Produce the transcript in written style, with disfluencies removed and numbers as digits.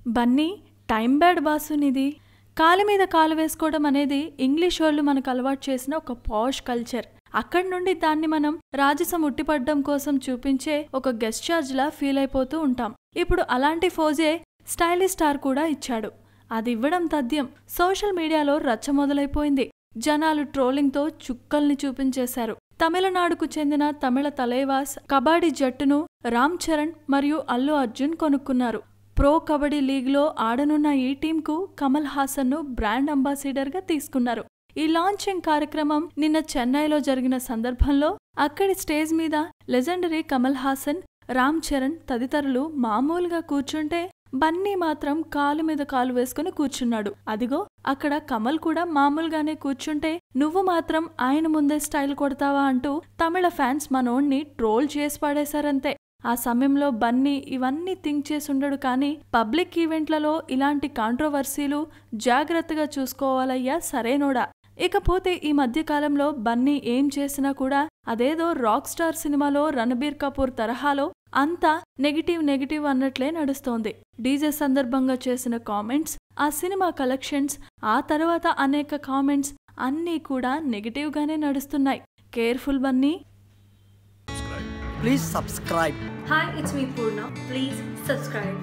Bunny time bad బాసునిది. కాలు మీద కాలు వేసుకోవడం అనేది ఇంగ్లీష్ వాళ్ళు మనకు అలవాటు చేసిన ఒక పాష్ కల్చర్. అక్కడి నుండి దాన్ని మనం రాజసం ఉట్టిపడ్డం కోసం చూపించే ఒక గెస్ట్ ఛార్జ్లా ఫీల్ అయిపోతూ ఉంటాం. ఇప్పుడు అలాంటి ఫోజే స్టైలిష్ స్టార్ కూడా ఇచ్చాడు. అది ఇవ్వడం తథ్యం సోషల్ మీడియాలో రచ్చ మొదలైపోయింది. జనాలు ట్రోలింగ్తో చుక్కల్ని చూపించేశారు. తమిళనాడుకు చెందిన తమిళ తలైవాస్ కబడ్డీ జట్టును రామ్ చరణ్ మరియు అల్లు అర్జున్ కొనుక్కున్నారు. ప్రో కబడ్డీ లీగ్లో ఆడనున్న ఈ టీంకు కమల్ హాసన్ను బ్రాండ్ అంబాసిడర్గా తీసుకున్నారు. ఈ లాంచింగ్ కార్యక్రమం నిన్న చెన్నైలో జరిగిన సందర్భంలో అక్కడి స్టేజ్ మీద లెజెండరీ కమల్ హాసన్, రామ్ చరణ్ తదితరులు మామూలుగా కూర్చుంటే బన్నీ మాత్రం కాలు మీద కాలు వేసుకుని కూర్చున్నాడు. అదిగో అక్కడ కమల్ కూడా మామూలుగానే కూర్చుంటే నువ్వు మాత్రం ఆయన ముందే స్టైల్ కొడతావా అంటూ తమిళ ఫ్యాన్స్ మనోణ్ణి ట్రోల్ చేసి పడేశారంతే. ఆ సమయంలో బన్నీ ఇవన్నీ థింక్ చేసుండడు. కానీ పబ్లిక్ ఈవెంట్లలో ఇలాంటి కాంట్రోవర్సీలు జాగ్రత్తగా చూసుకోవాలయ్యా సరేనోడా. ఇకపోతే ఈ మధ్యకాలంలో బన్నీ ఏం చేసినా కూడా అదేదో రాక్ స్టార్ సినిమాలో రణబీర్ కపూర్ తరహాలో అంతా నెగిటివ్ అన్నట్లే నడుస్తోంది. డీజే సందర్భంగా చేసిన కామెంట్స్, ఆ సినిమా కలెక్షన్స్, ఆ తర్వాత అనేక కామెంట్స్ అన్నీ కూడా నెగిటివ్గానే నడుస్తున్నాయి. Careful Bunny. Please subscribe. Hi, it's me Purna. Please subscribe.